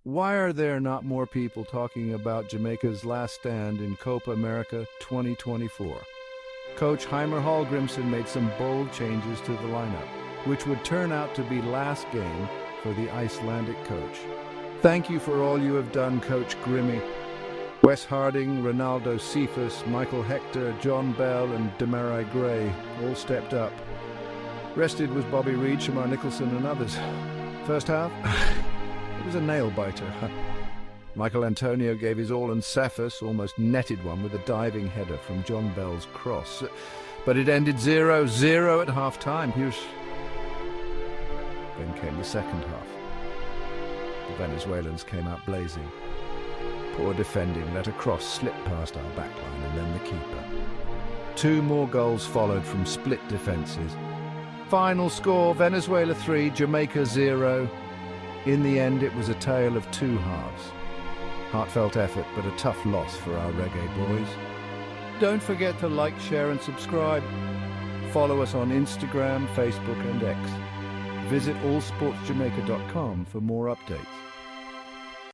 Why are there not more people talking about Jamaica's last stand in Copa America 2024? Coach Hallgrimmson made some bold changes to the lineup, which would turn out to be last game for the Icelandic coach. Thank you for all you have done, Coach Grimmy. Wes Harding, Ronaldo Cephas, Michael Hector, John Bell and Demarai Gray all stepped up. Rested was Bobby Reed, Shamar Nicholson and others. First half, it was a nail-biter. Michael Antonio gave his all and Cephas almost netted one with a diving header from John Bell's cross. But it ended 0-0 at half-time. Then came the second half. The Venezuelans came out blazing. Poor defending let a cross slip past our backline and then the keeper. 2 more goals followed from split defences. Final score, Venezuela 3, Jamaica 0. In the end, it was a tale of 2 halves. Heartfelt effort, but a tough loss for our Reggae boys. Don't forget to like, share and subscribe. Follow us on Instagram, Facebook and X. Visit allsportsjamaica.com for more updates.